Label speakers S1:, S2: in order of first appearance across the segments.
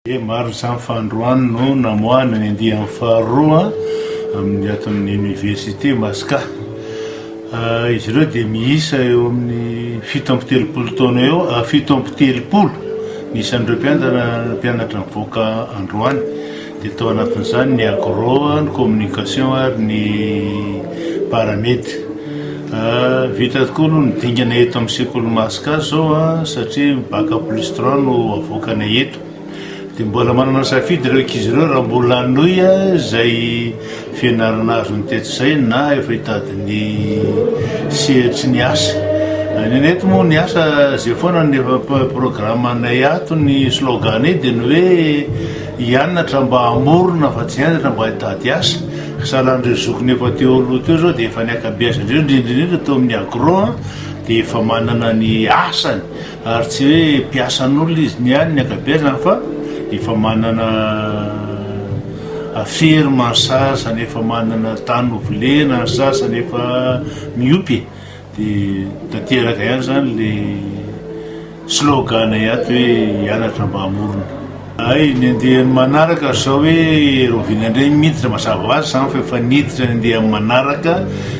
S1: Maro izany fandroany no namoahana ny andian'ny faharoa amin'ny aton'ny université Masaka. Izy ireo dia miisa eo amin'ny 7 taona eo, 7 ny isan'ireo mpianatra mivoaka androany. Dia tao anatin'izany ny agro, ny communication ary ny paramedy. Vita tokoa no nidingana eto amin'ny sekoly Masaka zao satria bac plus 3 no avoakana eto. Dia mbola manana safidy ireo ankizy ireo raha mbola hanohy izay fianarana azo ny teto izay na efa hitadiny sehatra ny asa. Ny eto moa ny asa izay foana ny efa programanay ato ny slogan dia ny hoe hianatra mba hamorona fa tsy hianatra mba hitady asa. Sahalan'ireo zokiny efa teo aloha teo zao dia efa ny akabeazandreo indrindrindrindra tao amin'ny agro dia efa manana ny asany ary tsy hoe mpiasan'olona izy ny any ny akabeazany fa efa manana ferme ny sasany, efa manana tany ovolena ny sasany, efa miopy. Dia tanteraka ihany zany le slogan ato hoe hianatra mba hamorona. Ny andehany manaraka zao hoe rovina indray miditra mazava ho azy zany fa efa niditra ny andehany manaraka,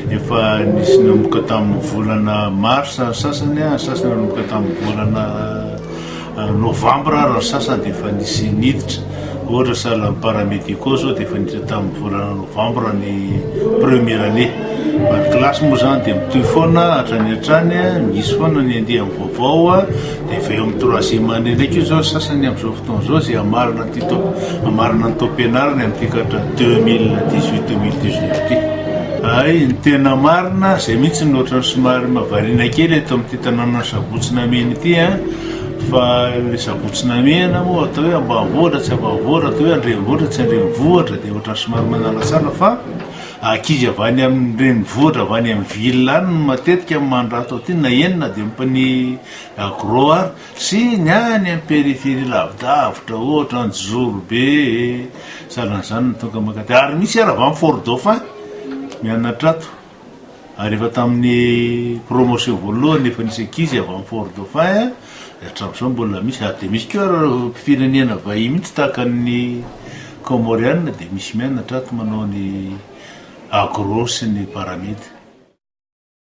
S1: efa nisy nanomboka tamin'ny volana mars ny sasany, sasany nanomboka tamin'ny volana novambra ary ny sasany dia efa nisy niditra. Ohatra sahala ny paramédicaux zao dia efa niditra tamin'ny volana novambra ny première année. Ny kilasy moa zany dia mitohy foana hatrany hatrany, misy foana ny andehany vaovao dia efa eo amin'ny 3e année ndraiky io zao sasany amin'izao fotoana zao izay amarina ny taom-pianarana amin'ity kahatra 2018-2019 ity. Ny tena marina izay mihitsy ny ohatrany somary mahavariana kely eto amin'ity tanàna Sabotsynamena ity fa ilay Sabotsynamena moa atao hoe ambanivohitra tsy ambanivohitra, atao hoe andrenivohitra tsy andrenivohitra dia ohatrany somary manala-tsara fa ankizy avy any amin'ny renivohitra avy any amin'ny ville any no matetika amin'ny mandrato aty na enina dia amin'ny agro ary sy ny any amin'ny périphérie lavidavitra ohatra ny Jorobe sahalan'izany no tonga makady. Ary misy ary avy amin'ny Fort Dauphin mianatra ato. Ary efa tamin'ny promotion voalohany efa nisy ankizy avy amin'ny Fort Dauphin hatramin'izao mbola misy. Ary dia misy koa mpirenena vahiny mihitsy tahaka ny Comoriana dia misy mianatra ato manao ny agro sy ny paramedy.